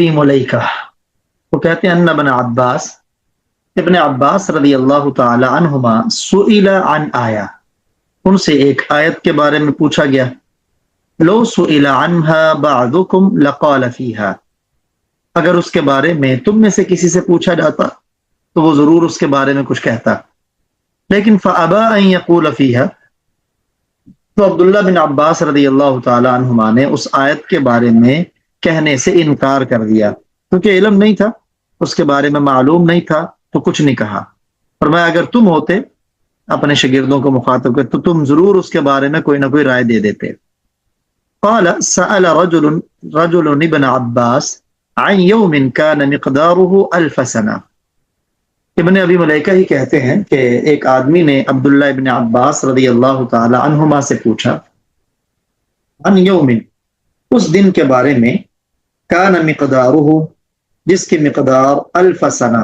ملیکہ وہ کہتے ہیں ان ابن عباس رضی اللہ تعالی عنہما سئل عن آیا، ان سے ایک آیت کے بارے میں پوچھا گیا. لو سئل عنها بعضکم لقال فیہا، اگر اس کے بارے میں تم میں سے کسی سے پوچھا جاتا تو وہ ضرور اس کے بارے میں کچھ کہتا، لیکن فابى ان یقول فیہا، تو عبداللہ بن عباس رضی اللہ تعالی عنہما نے اس آیت کے بارے میں کہنے سے انکار کر دیا، کیونکہ علم نہیں تھا، اس کے بارے میں معلوم نہیں تھا تو کچھ نہیں کہا. فرمایا اگر تم ہوتے اپنے شاگردوں کو مخاطب کر تو تم ضرور اس کے بارے میں کوئی نہ کوئی رائے دے دیتے. قال سأل رجل ابن عباس عن يوم كان مقداره 1000 سنة. ابن ابی ملیکہ ہی کہتے ہیں کہ ایک آدمی نے عبداللہ ابن عباس رضی اللہ تعالی عنہما سے پوچھا عن یوم، اس دن کے بارے میں، کان مقدارہ، جس کی مقدار 1000 سنہ،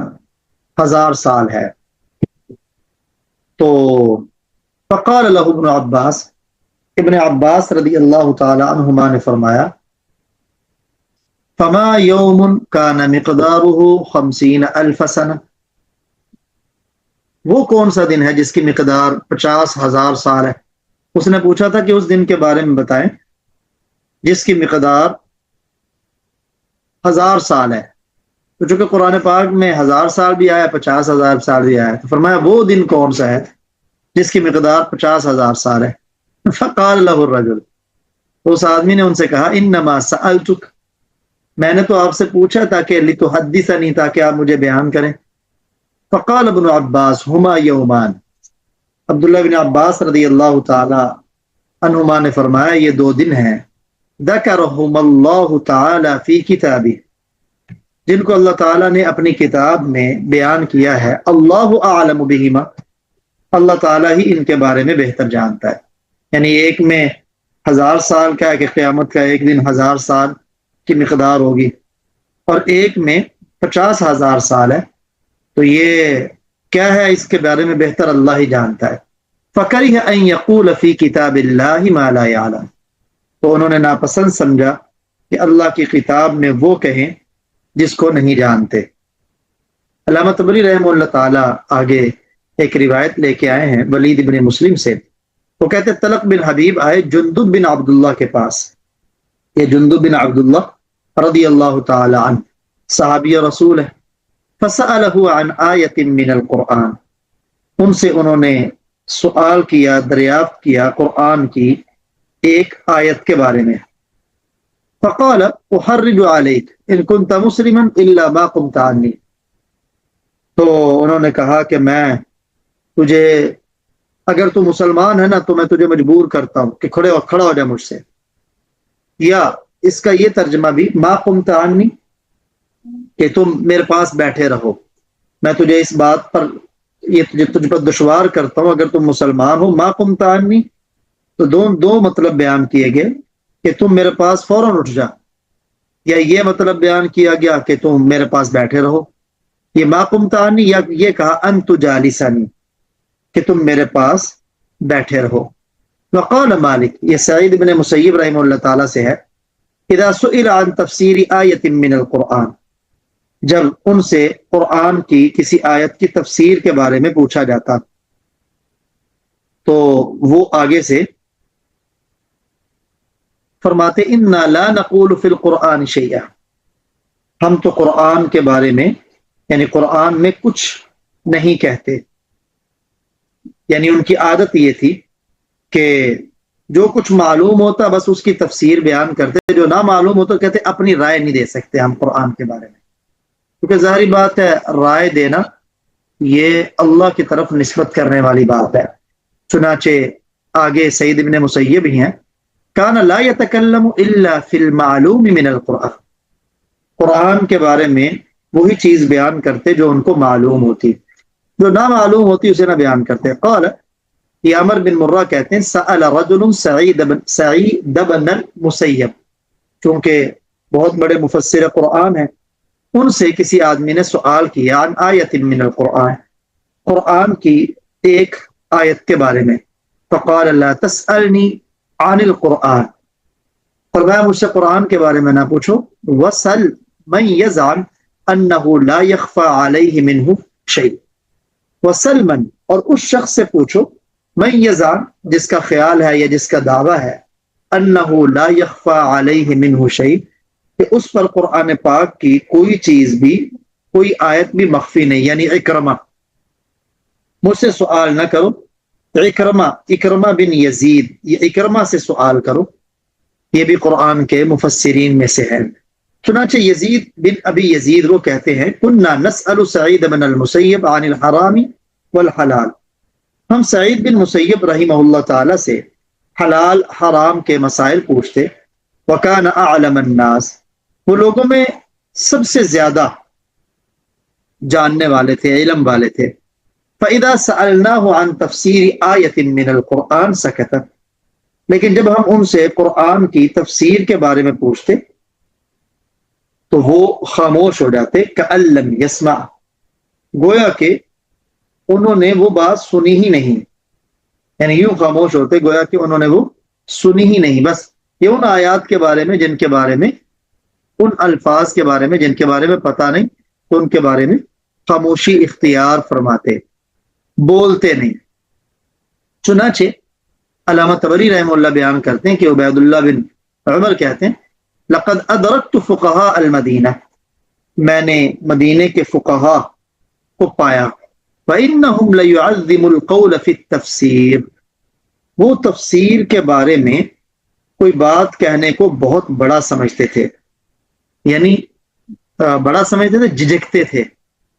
1000 سال ہے. تو فقال له ابن عباس، ابن عباس رضی اللہ تعالی عنہما نے فرمایا فما یوم کان مقدارہ 50,000 سنہ، وہ کون سا دن ہے جس کی مقدار 50,000 سال ہے. اس نے پوچھا تھا کہ اس دن کے بارے میں بتائیں جس کی مقدار 1000 سال ہے. تو چونکہ قرآن پاک میں 1000 سال بھی آیا، 50,000 سال بھی آیا، تو فرمایا وہ دن کون سا ہے جس کی مقدار 50,000 سال ہے. فقال له الرجل، تو اس آدمی نے ان سے کہا انما سألتک، میں نے تو آپ سے پوچھا تھا کہ لتحدثنی، تاکہ آپ مجھے بیان کریں. فقال ابن عباس ہما یومان، عبداللہ بن عباس رضی اللہ تعالی عنہما نے فرمایا یہ 2 دن ہیں، ذکرہم اللہ تعالی فی کتابہ، جن کو اللہ تعالیٰ نے اپنی کتاب میں بیان کیا ہے. اللہ اعلم بہما، اللہ تعالیٰ ہی ان کے بارے میں بہتر جانتا ہے. یعنی ایک میں 1000 سال کا ہے کہ قیامت کا ایک دن 1000 سال کی مقدار ہوگی، اور ایک میں 50,000 سال ہے. تو یہ کیا ہے، اس کے بارے میں بہتر اللہ ہی جانتا ہے. فَكَرِهَ أَن يَقُولَ فِي كِتَابِ اللَّهِ مَا لَا يَعْلَمُ، تو انہوں نے ناپسند سمجھا کہ اللہ کی کتاب میں وہ کہیں جس کو نہیں جانتے. علامہ طبری رحمہ اللہ تعالی آگے ایک روایت لے کے آئے ہیں ولید بن مسلم سے. وہ کہتے طلق بن حبیب آئے جندب بن عبداللہ کے پاس. یہ جندب بن عبداللہ رضی اللہ تعالی عنہ صحابی رسول ہے. فسألہ عن آیت من القرآن، ان سے انہوں نے سوال کیا، دریافت کیا قرآن کی ایک آیت کے بارے میں. فقال احرج علیک ان کنت مسلما الا ما قمت عنی، تو انہوں نے کہا کہ میں تجھے، اگر تو مسلمان ہے نا تو میں تجھے مجبور کرتا ہوں کہ کھڑا ہو جا مجھ سے. یا اس کا یہ ترجمہ بھی ما قمت عنی، کہ تم میرے پاس بیٹھے رہو، میں تجھے اس بات پر، یہ تجھ پر دشوار کرتا ہوں اگر تم مسلمان ہو. ما قمت عنی، تو دو مطلب بیان کیے گئے کہ تم میرے پاس فوراً اٹھ جا، یا یہ مطلب بیان کیا گیا کہ تم میرے پاس بیٹھے رہو. یہ ما قمت عنی، یا یہ کہا انت جالسنی، کہ تم میرے پاس بیٹھے رہو. وقال مالک، یہ سعید بن مسیب رحمہ اللہ تعالی سے ہے، اذا سئل عن تفسیر آیت من القرآن، جب ان سے قرآن کی کسی آیت کی تفسیر کے بارے میں پوچھا جاتا تو وہ آگے سے فرماتے انا لا نقول فی القرآن شیئا، ہم تو قرآن کے بارے میں، یعنی قرآن میں کچھ نہیں کہتے. یعنی ان کی عادت یہ تھی کہ جو کچھ معلوم ہوتا بس اس کی تفسیر بیان کرتے، جو نہ معلوم ہوتا کہتے اپنی رائے نہیں دے سکتے ہم قرآن کے بارے میں. کیونکہ ظاہری بات ہے رائے دینا یہ اللہ کی طرف نسبت کرنے والی بات ہے. چنانچہ آگے سعید بن مسیب ہی ہیں، کان لا یتکلم الا فی المعلوم من القرآن، قرآن کے بارے میں وہی چیز بیان کرتے جو ان کو معلوم ہوتی، جو نہ معلوم ہوتی اسے نہ بیان کرتے. قال، یہ عمر بن مرہ کہتے ہیں سأل رجل سعید بن المسیب، چونکہ بہت بڑے مفسر قرآن ہیں، ان سے کسی آدمی نے سوال کیا عن آیت من القرآن، قرآن کی ایک آیت کے بارے میں. فقال لا تسألنی عن القرآن، فرمایا مجھ سے قرآن کے بارے میں نہ پوچھو، وسل من یزعم انہ لا یخفى علیہ منہ شیء، وسلمن، اور اس شخص سے پوچھو، من یزعم، جس کا خیال ہے یا جس کا دعویٰ ہے، انہ لا یخفى علیہ منہ شیء، کہ اس پر قرآن پاک کی کوئی چیز بھی، کوئی آیت بھی مخفی نہیں، یعنی اکرمہ، مجھ سے سوال نہ کرو، اکرمہ بن یزید، یہ اکرمہ سے سوال کرو، یہ بھی قرآن کے مفسرین میں سے ہے۔ چنانچہ یزید بن ابی یزید وہ کہتے ہیں، کننا نسأل سعید بن المسیب عن الحرام والحلال، ہم سعید بن مسیب رحمہ اللہ تعالی سے حلال حرام کے مسائل پوچھتے، وکان اعلم الناس، وہ لوگوں میں سب سے زیادہ جاننے والے تھے، علم والے تھے۔ فَإِذَا سَأَلْنَاهُ عَنْ تَفْسِيرِ آيَةٍ مِّنَ الْقُرْآنِ سَكَتَ، لیکن جب ہم ان سے قرآن کی تفسیر کے بارے میں پوچھتے تو وہ خاموش ہو جاتے، كَأَن لَّمْ يَسْمَعْ، گویا کہ انہوں نے وہ بات سنی ہی نہیں، یعنی یوں خاموش ہوتے گویا کہ انہوں نے وہ سنی ہی نہیں، بس یہ ان آیات کے بارے میں جن کے بارے میں، ان الفاظ کے بارے میں جن کے بارے میں پتہ نہیں، تو ان کے بارے میں خاموشی اختیار فرماتے، بولتے نہیں۔ چنانچہ علامہ طبری رحمہ اللہ بیان کرتے ہیں کہ عبید اللہ بن عمر کہتے ہیں، لقد ادرکت فقہاء المدینہ، میں نے مدینے کے فقہا کو پایا، فإنہم لیعظم القول فی التفسیر، وہ تفسیر کے بارے میں کوئی بات کہنے کو بہت بڑا سمجھتے تھے، یعنی بڑا سمجھتے تھے، جھجکتے تھے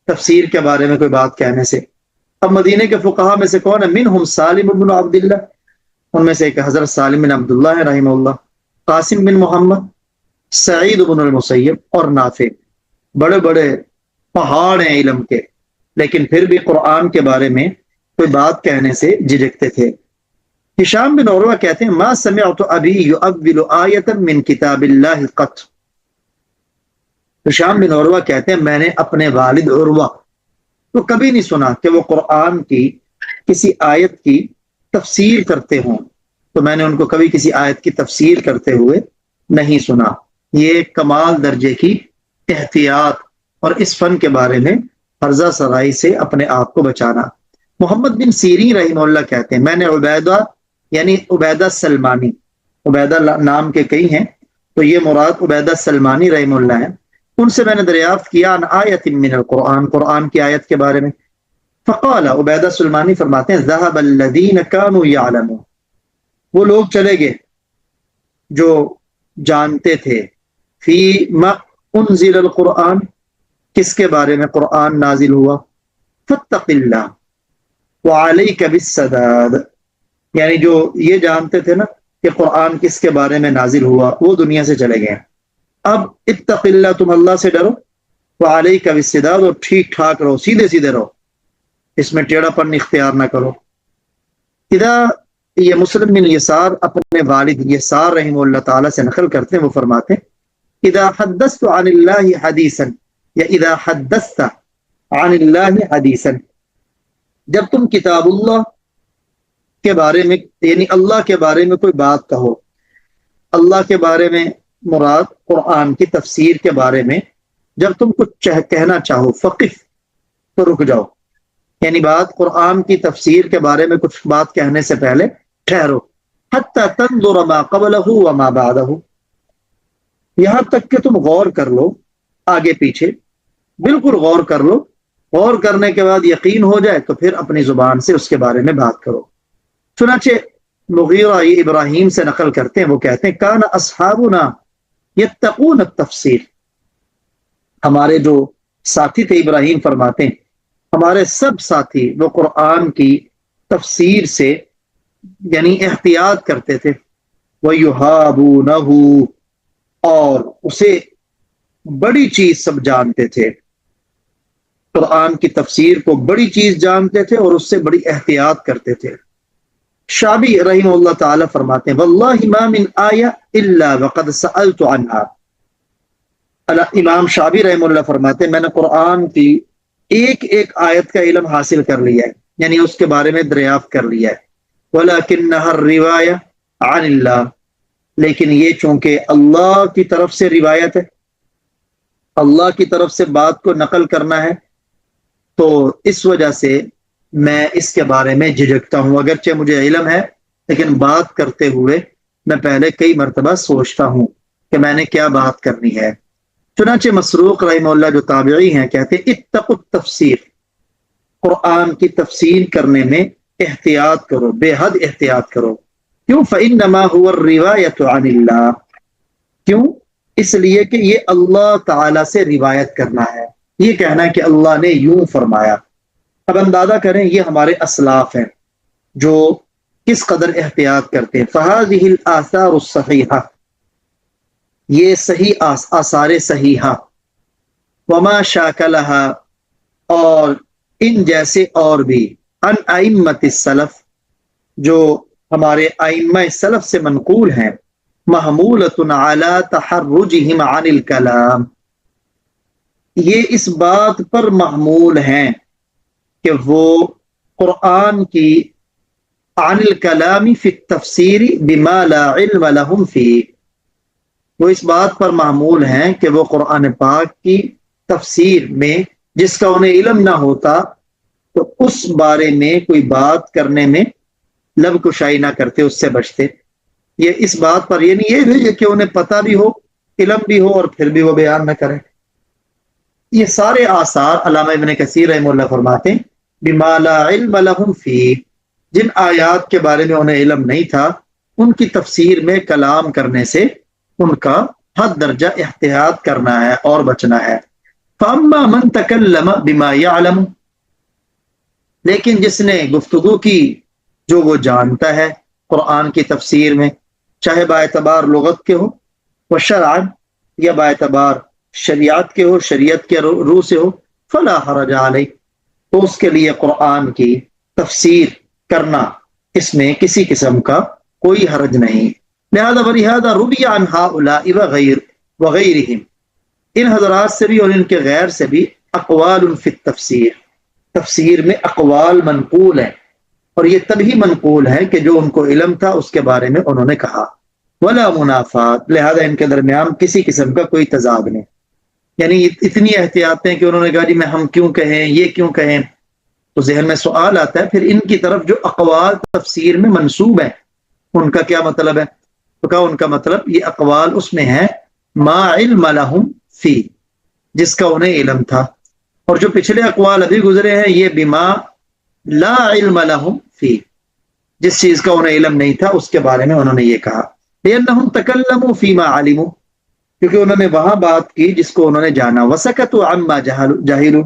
تفسیر کے بارے میں کوئی بات کہنے سے۔ اب مدینے کے فقہا میں سے کون ہے؟ منہم سالم بن عبداللہ، ان میں سے ایک حضرت سالم بن عبداللہ ہے رحمہ اللہ، قاسم بن محمد، سعید بن المسیب اور نافع، بڑے بڑے پہاڑ ہیں علم کے، لیکن پھر بھی قرآن کے بارے میں کوئی بات کہنے سے جھجکتے تھے۔ ہشام بن عروہ کہتے ہیں، ما سمعت ابی یؤول آیۃ من کتاب اللہ قط، ہشام بن عروہ کہتے ہیں میں نے اپنے والد عروہ تو کبھی نہیں سنا کہ وہ قرآن کی کسی آیت کی تفسیر کرتے ہوں، تو میں نے ان کو کبھی کسی آیت کی تفسیر کرتے ہوئے نہیں سنا۔ یہ کمال درجے کی احتیاط اور اس فن کے بارے میں فرضہ سرائی سے اپنے آپ کو بچانا۔ محمد بن سیرین رحمہ اللہ کہتے ہیں، میں نے عبیدہ یعنی عبیدہ سلمانی، عبیدہ نام کے کئی ہیں تو یہ مراد عبیدہ سلمانی رحمہ اللہ ہے، ان سے میں نے دریافت کیا عن آیت من القرآن، قرآن کی آیت کے بارے میں۔ فقال، عبیدہ سلمانی فرماتے ہیں، ذهب الذین كانوا يعلمون، وہ لوگ چلے گئے جو جانتے تھے، فی ما انزل القرآن، کس کے بارے میں قرآن نازل ہوا، فاتق اللہ وعلیک بالسداد، یعنی جو یہ جانتے تھے نا کہ قرآن کس کے بارے میں نازل ہوا وہ دنیا سے چلے گئے۔ اب اتق اللہ، تم اللہ سے ڈرو، وعلیک بالسداد، اور ٹھیک ٹھاک رہو، سیدھے سیدھے رہو، اس میں ٹیڑھا پن اختیار نہ کرو۔ اذا، یہ مسلم بن یسار اپنے والد یسار رحمہ اللہ تعالی سے نقل کرتے ہیں، وہ فرماتے ہیں، اذا حدثت عن اللہ حدیثا، یا اذا حدثت عن اللہ حدیثا، جب تم کتاب اللہ کے بارے میں یعنی اللہ کے بارے میں کوئی بات کہو، اللہ کے بارے میں مراد قرآن کی تفسیر کے بارے میں جب تم کچھ کہنا چاہو، فقف، تو رک جاؤ، یعنی بات قرآن کی تفسیر کے بارے میں کچھ بات کہنے سے پہلے ٹھہرو، حتی تنظر ما قبلہ وما بعدہ، یہاں تک کہ تم غور کر لو آگے پیچھے، بالکل غور کر لو، غور کرنے کے بعد یقین ہو جائے تو پھر اپنی زبان سے اس کے بارے میں بات کرو۔ چنانچہ مغیرہ ابراہیم سے نقل کرتے ہیں، وہ کہتے ہیں، کان اصحابنا یتقون التفسیر، ہمارے جو ساتھی تھے، ابراہیم فرماتے ہیں ہمارے سب ساتھی وہ قرآن کی تفسیر سے یعنی احتیاط کرتے تھے، وَيُحَابُونَهُ، اور اسے بڑی چیز سب جانتے تھے، قرآن کی تفسیر کو بڑی چیز جانتے تھے اور اس سے بڑی احتیاط کرتے تھے۔ شابی رحمہ اللہ تعالی فرماتے ہیں، واللہ ما من آیہ الا وقد سألت عنہا، امام شابی رحمہ اللہ فرماتے ہیں میں نے قرآن کی ایک ایک آیت کا علم حاصل کر لیا ہے، یعنی اس کے بارے میں دریافت کر لیا ہے، ولیکنها الروایہ عن اللہ، لیکن یہ چونکہ اللہ کی طرف سے روایت ہے، اللہ کی طرف سے بات کو نقل کرنا ہے، تو اس وجہ سے میں اس کے بارے میں جھجکتا ہوں، اگرچہ مجھے علم ہے لیکن بات کرتے ہوئے میں پہلے کئی مرتبہ سوچتا ہوں کہ میں نے کیا بات کرنی ہے۔ چنانچہ مسروق رحمہ اللہ جو تابعی ہیں کہتے ہیں اتقوا التفسیر، قرآن کی تفسیر کرنے میں احتیاط کرو، بے حد احتیاط کرو۔ کیوں؟ فإنما هو الروایت عن اللہ، کیوں؟ اس لیے کہ یہ اللہ تعالی سے روایت کرنا ہے، یہ کہنا ہے کہ اللہ نے یوں فرمایا۔ اب اندازہ کریں یہ ہمارے اسلاف ہیں جو کس قدر احتیاط کرتے ہیں۔ فہذه الآثار الصحیحہ، یہ صحیح آثار صحیحہ، وما شاکلہا، اور ان جیسے اور بھی، ان ائمۃ السلف، جو ہمارے ائمہ سلف سے منقول ہیں، محمولۃ علی تحرجہم عن الکلام، یہ اس بات پر محمول ہیں کہ وہ قرآن کی عن الکلام فی التفسیر بما لا علم لهم فیہ، وہ اس بات پر معمول ہیں کہ وہ قرآن پاک کی تفسیر میں جس کا انہیں علم نہ ہوتا تو اس بارے میں کوئی بات کرنے میں لب کشائی نہ کرتے، اس سے بچتے۔ یہ اس بات پر یہ نہیں ہے کہ انہیں پتہ بھی ہو، علم بھی ہو اور پھر بھی وہ بیان نہ کریں۔ یہ سارے آثار علامہ ابن کثیر رحمہ اللہ فرماتے ہیں بما لا علم لهم فیہ، جن آیات کے بارے میں انہیں علم نہیں تھا ان کی تفسیر میں کلام کرنے سے ان کا حد درجہ احتیاط کرنا ہے اور بچنا ہے۔ فَأَمَّا مَنْ تَكَلَّمَ بِمَا يَعْلَمُ، لیکن جس نے گفتگو کی جو وہ جانتا ہے قرآن کی تفسیر میں، چاہے باعتبار لغت کے ہو وشرعاً، یا باعتبار شریعت کے ہو، شریعت کے روح سے ہو، فلا حرج علیہ، تو اس کے لیے قرآن کی تفسیر کرنا اس میں کسی قسم کا کوئی حرج نہیں۔ لہذا ولہذا روی عن ہؤلاء وغیرہم، ان حضرات سے بھی اور ان کے غیر سے بھی اقوال فی التفسیر، تفسیر میں اقوال منقول ہیں، اور یہ تبھی منقول ہے کہ جو ان کو علم تھا اس کے بارے میں انہوں نے کہا۔ ولا منافات، لہذا ان کے درمیان کسی قسم کا کوئی تضاد نہیں، یعنی اتنی احتیاطیں کہ انہوں نے کہا جی میں ہم کیوں کہیں، یہ کیوں کہیں، تو ذہن میں سوال آتا ہے پھر ان کی طرف جو اقوال تفسیر میں منسوب ہیں ان کا کیا مطلب ہے؟ تو کہا ان کا مطلب یہ اقوال اس میں ہے ما علم لهم فی، جس کا انہیں علم تھا، اور جو پچھلے اقوال ابھی گزرے ہیں یہ بما لا علم لهم فی، جس چیز کا انہیں علم نہیں تھا اس کے بارے میں انہوں نے یہ کہا۔ لأنهم تکلموا فیما علموا، کیونکہ انہوں نے وہاں بات کی جس کو انہوں نے جانا، وسکتوا عما جہلوا،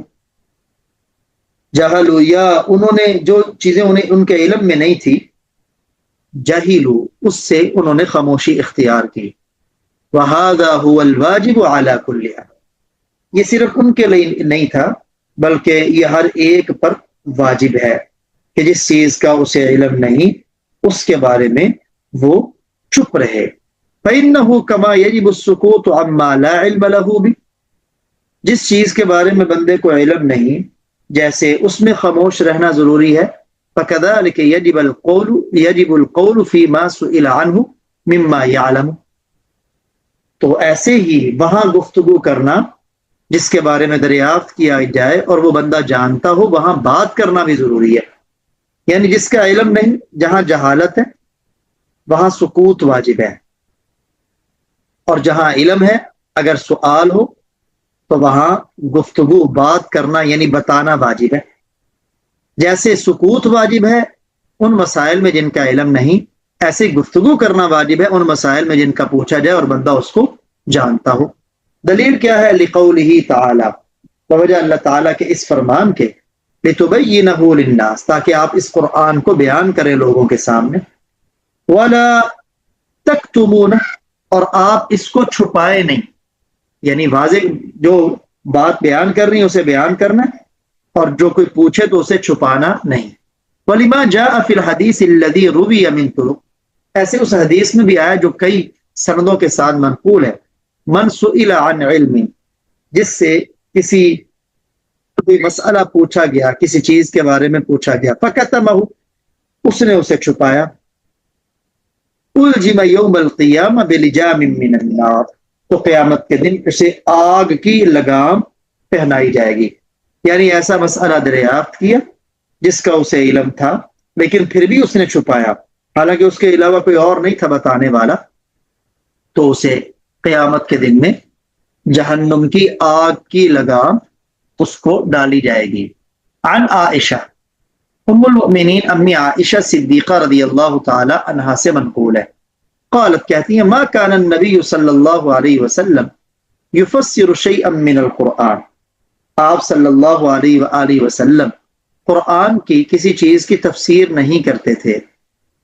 جہلوا، یا انہوں نے جو چیزیں انہیں ان کے علم میں نہیں تھی، جہلوا، اس سے انہوں نے خاموشی اختیار کی۔ وَهَذَا هُوَ الْوَاجِبُ عَلَى كُلِّ أَحَدٍ، یہ صرف ان کے لیے نہیں تھا بلکہ یہ ہر ایک پر واجب ہے کہ جس چیز کا اسے علم نہیں اس کے بارے میں وہ چپ رہے۔ فَإِنَّهُ كَمَا يَجِبُ السُّكُوتُ عَمَّا لَا عِلْمَ لَهُ بِهِ، جس چیز کے بارے میں بندے کو علم نہیں جیسے اس میں خاموش رہنا ضروری ہے، فَكَذَلِكَ يَجِبُ الْقَوْلُ فِي مَا سُئِلَ عَنْهُ مِمَّا يَعْلَمُ، تو ایسے ہی وہاں گفتگو کرنا جس کے بارے میں دریافت کیا جائے اور وہ بندہ جانتا ہو، وہاں بات کرنا بھی ضروری ہے، یعنی جس کا علم نہیں، جہاں جہالت ہے وہاں سکوت واجب ہے، اور جہاں علم ہے اگر سوال ہو تو وہاں گفتگو بات کرنا یعنی بتانا واجب ہے۔ جیسے سکوت واجب ہے ان مسائل میں جن کا علم نہیں، ایسے گفتگو کرنا واجب ہے ان مسائل میں جن کا پوچھا جائے اور بندہ اس کو جانتا ہو۔ دلیل کیا ہے؟ لقولہ تعالی، وجہ اللہ تعالیٰ کے اس فرمان کے، لتبینہ للناس، تاکہ آپ اس قرآن کو بیان کریں لوگوں کے سامنے، ولا تکتمونہ، اور آپ اس کو چھپائے نہیں، یعنی واضح جو بات بیان کرنی اسے بیان کرنا، اور جو کوئی پوچھے تو اسے چھپانا نہیں۔ وَلِمَا جَاءَ فِي الْحَدِيثِ الَّذِي رُوِيَ مِن طُرُقٍ، ایسے اس حدیث میں بھی آیا جو کئی سندوں کے ساتھ منقول ہے، من سئل عن علم، جس سے کوئی مسئلہ پوچھا گیا، کسی چیز کے بارے میں پوچھا گیا، فَكَتَمَهُ، اس نے اسے چھپایا، أُلْجِمَ يَوْمَ الْقِيَامَةِ بِلِجَامٍ مِّنَ النَّارِ، تو قیامت کے دن اسے آگ کی لگام پہنائی جائے گی. یعنی ایسا مسئلہ دریافت کیا جس کا اسے علم تھا لیکن پھر بھی اس نے چھپایا، حالانکہ اس کے علاوہ کوئی اور نہیں تھا بتانے والا، تو اسے قیامت کے دن میں جہنم کی آگ کی لگام اس کو ڈالی جائے گی. عن عائشہ ام المؤمنین امی عائشہ صدیقہ رضی اللہ تعالی عنہا سے منقول ہے، قالت کہتی ہیں ما کان النبی صلی اللہ علیہ وسلم یفسر شیئا من القرآن، آپ صلی اللہ علیہ وآلہ وسلم قرآن کی کسی چیز کی تفسیر نہیں کرتے تھے،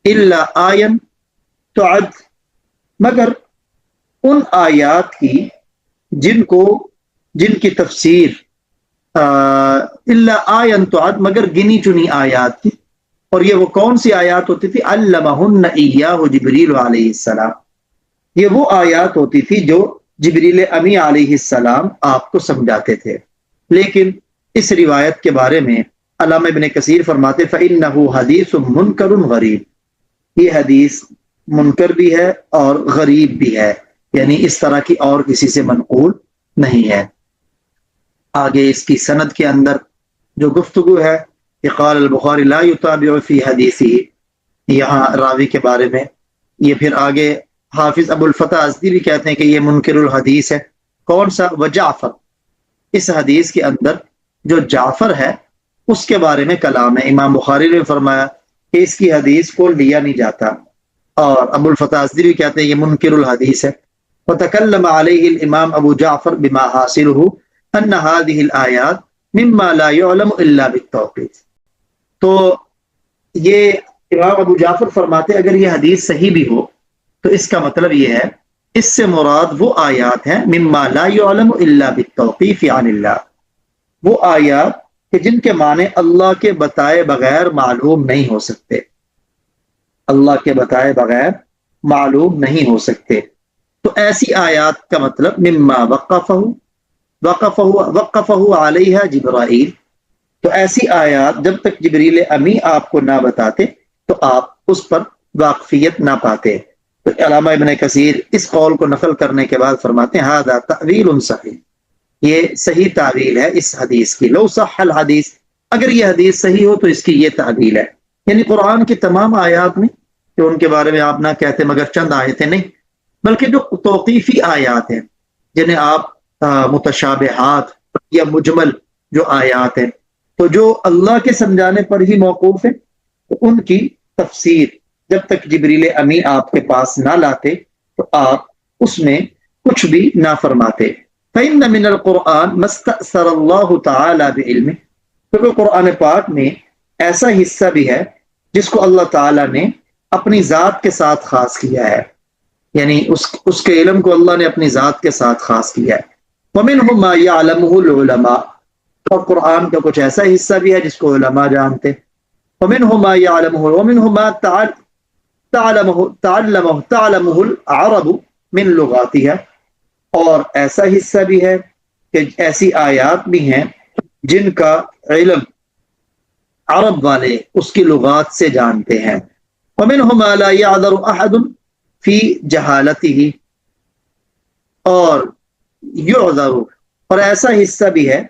الا آین تعد، مگر ان آیات کی جن کی تفسیر الا آین تعد، مگر گنی چنی آیات کی. اور یہ وہ کون سی آیات ہوتی تھی؟ علمہن ایاہ جبریل علیہ السلام، یہ وہ آیات ہوتی تھی جو جبریل امی علیہ السلام آپ کو سمجھاتے تھے. لیکن اس روایت کے بارے میں علامہ ابن کثیر فرماتے فإنہ حدیث منکر غریب، یہ حدیث منکر بھی ہے اور غریب بھی ہے، یعنی اس طرح کی اور کسی سے منقول نہیں ہے. آگے اس کی سند کے اندر جو گفتگو ہے کہ قال البخاری لا یتابع فی حدیثہ، یہاں راوی کے بارے میں. یہ پھر آگے حافظ ابو الفتح ازدی بھی کہتے ہیں کہ یہ منکر الحدیث ہے. کون سا؟ وجعفر، اس حدیث کے اندر جو جعفر ہے اس کے بارے میں کلام ہے. امام بخاری نے فرمایا کہ اس کی حدیث کو لیا نہیں جاتا، اور ابو الفتح ازدی بھی کہتے ہیں یہ منکر الحدیث ہے. وتکلم علیہ الامام ابو جعفر بما حاصلہ ان هذه الآیات مما لا يعلم الا بالتوقیت. تو یہ امام ابو جعفر فرماتے اگر یہ حدیث صحیح بھی ہو تو اس کا مطلب یہ ہے اس سے مراد وہ آیات ہیں مما لا يعلم الا بالتوقیف عن اللہ، وہ آیات کہ جن کے معنی اللہ کے بتائے بغیر معلوم نہیں ہو سکتے، اللہ کے بتائے بغیر معلوم نہیں ہو سکتے. تو ایسی آیات کا مطلب مما وقفہ علیہ جبرائیل، تو ایسی آیات جب تک جبریل امی آپ کو نہ بتاتے تو آپ اس پر واقفیت نہ پاتے. تو علامہ ابن کثیر اس قول کو نقل کرنے کے بعد فرماتے ہیں ھذا تعویل صحیح، یہ صحیح تعویل ہے اس حدیث کی. لو صح الحدیث، اگر یہ حدیث صحیح ہو تو اس کی یہ تعویل ہے. یعنی قرآن کی تمام آیات میں کہ ان کے بارے میں آپ نہ کہتے مگر چند آیتیں نہیں، بلکہ جو توقیفی آیات ہیں جنہیں آپ متشابہات یا مجمل جو آیات ہیں تو جو اللہ کے سمجھانے پر ہی موقوف ہیں، تو ان کی تفسیر جب تک جبریل امی آپ کے پاس نہ لاتے تو آپ اس میں کچھ بھی نہ فرماتے. فإن من القرآن ما استأثر اللہ تعالی بعلمہ، کیونکہ قرآن پاک میں ایسا حصہ بھی ہے جس کو اللہ تعالی نے اپنی ذات کے ساتھ خاص کیا ہے، یعنی اس کے علم کو اللہ نے اپنی ذات کے ساتھ خاص کیا ہے. ومنہ ما یعلمہ العلماء، اور قرآن کا کچھ ایسا حصہ بھی ہے جس کو علماء جانتے. ومنہ ما یعلمہ ومنہ ما تعلمہ العرب من لغاتها، اور ایسا حصہ بھی ہے کہ ایسی آیات بھی ہیں جن کا علم عرب والے اس کی لغات سے جانتے ہیں. ومنہ ما لا يعذر احد فی جہالتہ، اور یعذر، اور ایسا حصہ بھی ہے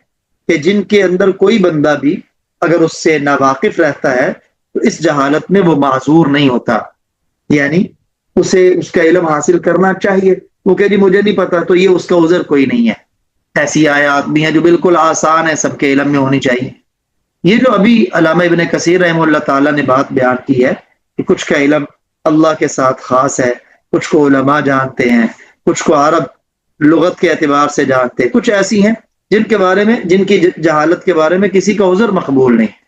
کہ جن کے اندر کوئی بندہ بھی اگر اس سے ناواقف رہتا ہے تو اس جہالت میں وہ معذور نہیں ہوتا، یعنی اسے اس کا علم حاصل کرنا چاہیے. وہ کہ جی مجھے نہیں پتا، تو یہ اس کا عذر کوئی نہیں ہے. ایسی آیات بھی ہیں جو بالکل آسان ہے، سب کے علم میں ہونی چاہیے. یہ جو ابھی علامہ ابن کثیر رحمہ اللہ تعالیٰ نے بات بیان کی ہے کہ کچھ کا علم اللہ کے ساتھ خاص ہے، کچھ کو علماء جانتے ہیں، کچھ کو عرب لغت کے اعتبار سے جانتے ہیں، کچھ ایسی ہیں جن کے بارے میں، جن کی جہالت کے بارے میں کسی کا عذر مقبول نہیں.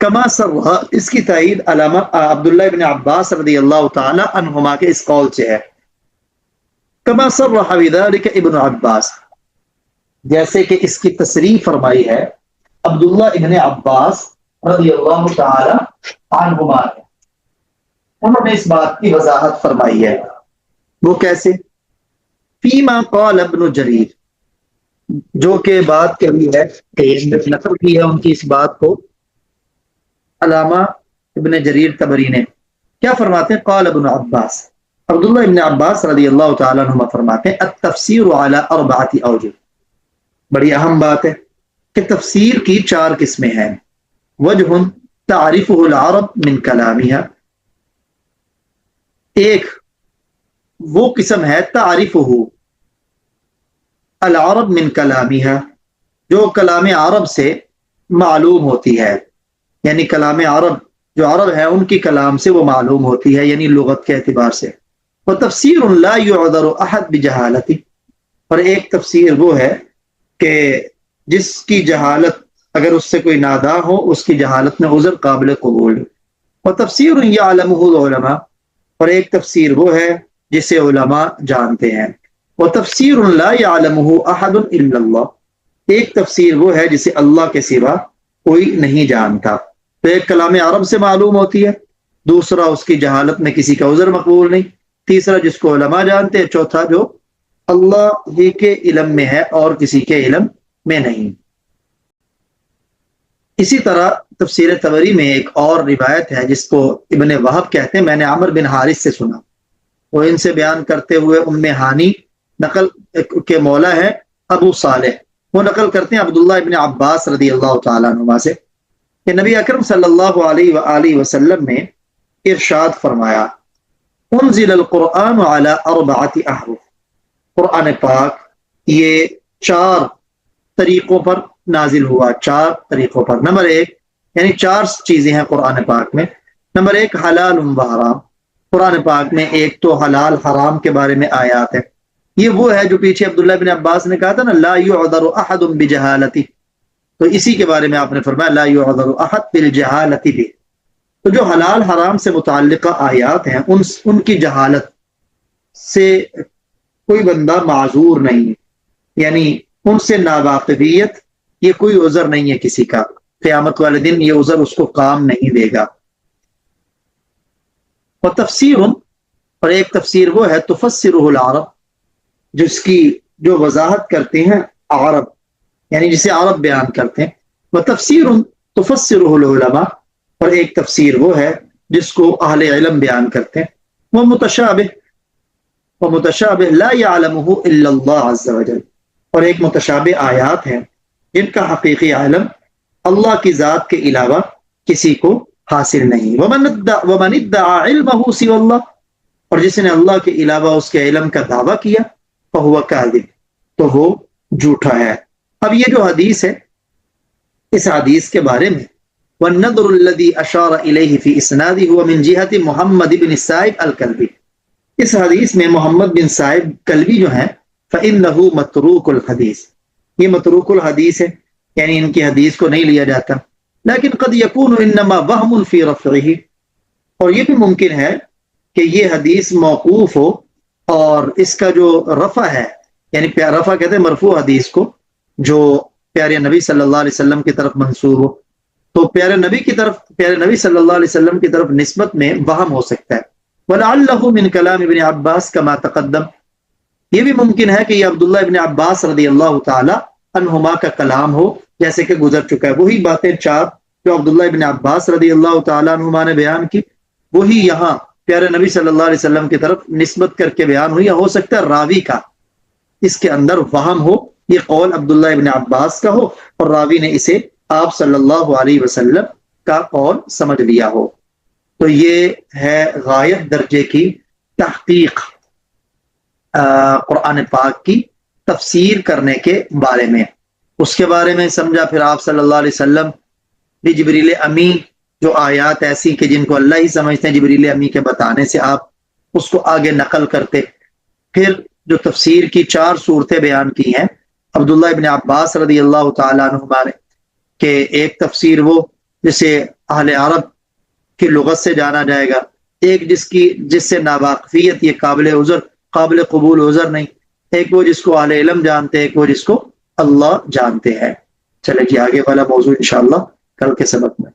کما صرح، اس کی تائید علامہ عبداللہ ابن عباس رضی اللہ تعالی عنہما کے اس قول سے ہے. کما صرح بذلک ابن عباس، جیسے کہ اس کی تصریح فرمائی ہے عبداللہ ابن عباس رضی اللہ تعالی عنہما نے. انہوں نے اس بات کی وضاحت فرمائی ہے. وہ کیسے؟ فیما قال ابن جریر، جو کہ بات کہی ہے نقل کی ہے ان کی اس بات کو علامہ ابن جریر طبری نے. کیا فرماتے ہیں؟ قال ابن عباس، عبداللہ ابن عباس رضی اللہ تعالیٰ عنہما فرماتے ہیں التفسیر علی اربعۃ اوجہ، بڑی اہم بات ہے کہ تفسیر کی 4 قسمیں ہیں. وجہ تعریفہ العرب من کلامها، ایک وہ قسم ہے تعریفہ العرب من کلامها، جو کلام عرب سے معلوم ہوتی ہے، یعنی کلام عرب جو عرب ہے ان کی کلام سے وہ معلوم ہوتی ہے، یعنی لغت کے اعتبار سے. وتفسیر لا يعذر احد بجہالتی، اور ایک تفسیر وہ ہے کہ جس کی جہالت اگر اس سے کوئی ناداں ہو اس کی جہالت میں عذر قابل قبول. وتفسیر یعلمہ العلماء، اور ایک تفسیر وہ ہے جسے علماء جانتے ہیں. وتفسیر لا يعلمہ احد الا اللہ، ایک تفسیر وہ ہے جسے اللہ کے سوا کوئی نہیں جانتا. تو ایک کلام عرب سے معلوم ہوتی ہے، دوسرا اس کی جہالت میں کسی کا عذر مقبول نہیں، تیسرا جس کو علماء جانتے ہیں، چوتھا جو اللہ ہی کے علم میں ہے اور کسی کے علم میں نہیں. اسی طرح تفسیر طبری میں ایک اور روایت ہے جس کو ابن وہب کہتے ہیں، میں نے عمر بن حارث سے سنا، وہ ان سے بیان کرتے ہوئے ام ہانی نقل کے مولا ہے ابو صالح، وہ نقل کرتے ہیں عبداللہ ابن عباس رضی اللہ تعالیٰ عنہما سے کہ نبی اکرم صلی اللہ علیہ وآلہ وسلم نے ارشاد فرمایا انزل القرآن علی اربعۃ احرف، قرآن پاک یہ 4 طریقوں پر نازل ہوا، 4 طریقوں پر. نمبر 1 یعنی 4 چیزیں ہیں قرآن پاک میں. نمبر 1 حلال و حرام، قرآن پاک میں ایک تو حلال حرام کے بارے میں آیات ہے، یہ وہ ہے جو پیچھے عبداللہ بن عباس نے کہا تھا نا لا يعذر احد بجہالتی، تو اسی کے بارے میں آپ نے فرمایا لا يعذر احد بالجہالتی بھی. تو جو حلال حرام سے متعلقہ آیات ہیں ان کی جہالت سے کوئی بندہ معذور نہیں، یعنی ان سے ناواقفیت یہ کوئی عذر نہیں ہے کسی کا، قیامت والے دن یہ عذر اس کو کام نہیں دے گا. وتفسیر، اور ایک تفسیر وہ ہے تفسرہ العرب، جس کی جو وضاحت کرتے ہیں عرب، یعنی جسے عرب بیان کرتے ہیں. وتفسیر تفسرہ العلماء، اور ایک تفسیر وہ ہے جس کو اہل علم بیان کرتے ہیں. ومتشابہ لا يعلمہ الا اللہ عز وجل، اور ایک متشابہ آیات ہیں جن کا حقیقی علم اللہ کی ذات کے علاوہ کسی کو حاصل نہیں. ومن ادعا علمہ سوى اللہ، اور جس نے اللہ کے علاوہ اس کے علم کا دعویٰ کیا فہو کاذب، تو وہ جھوٹا ہے. اب یہ جو حدیث ہے اس حدیث کے بارے میں والنظر الذي اشار الیہ فی اسنادہ هو من جہت محمد بن سائب الکلبی، اس حدیث میں محمد بن سائب کلبی جو ہیں فإنہ متروک الحدیث، یہ متروک الحدیث ہے، یعنی ان کی حدیث کو نہیں لیا جاتا. لیکن قد یکون انما وہم فی رفعہ، اور یہ بھی ممکن ہے کہ یہ حدیث موقوف ہو اور اس کا جو رفع ہے، یعنی رفع کہتے ہیں مرفوع حدیث کو، جو پیارے نبی صلی اللہ علیہ وسلم کی طرف منسوب ہو، تو پیارے نبی صلی اللہ علیہ وسلم کی طرف نسبت میں وہم ہو سکتا ہے. وَلَعَلَّهُ مِنْ كَلَامِ ابن عباس كما تقدم، یہ بھی ممکن ہے کہ یہ عبداللہ ابن عباس رضی اللہ تعالی عنہما کا کلام ہو، جیسے کہ گزر چکا ہے. وہی باتیں 4 جو عبداللہ ابن عباس رضی اللہ تعالی عنہما نے بیان کی، وہی یہاں پیارے نبی صلی اللہ علیہ وسلم کی طرف نسبت کر کے بیان ہوئی. ہو سکتا ہے راوی کا اس کے اندر وہم ہو، یہ قول عبداللہ ابن عباس کا ہو اور راوی نے اسے آپ صلی اللہ علیہ وسلم کا قول سمجھ لیا ہو. تو یہ ہے غایت درجے کی تحقیق قرآن پاک کی تفسیر کرنے کے بارے میں. اس کے بارے میں سمجھا پھر آپ صلی اللہ علیہ وسلم بھی جبریل امی، جو آیات ایسی کہ جن کو اللہ ہی سمجھتے ہیں، جبریل امی کے بتانے سے آپ اس کو آگے نقل کرتے. پھر جو تفسیر کی 4 صورتیں بیان کی ہیں عبداللہ ابن عباس رضی اللہ تعالیٰ عنہما نے، کہ ایک تفسیر وہ جسے اہل عرب کی لغت سے جانا جائے گا، ایک جس سے ناواقفیت یہ قابل عذر قابل قبول عذر نہیں، ایک وہ جس کو اہل علم جانتے ہیں، ایک وہ جس کو اللہ جانتے ہیں. چلے جی آگے والا موضوع انشاءاللہ کل کے سبق میں.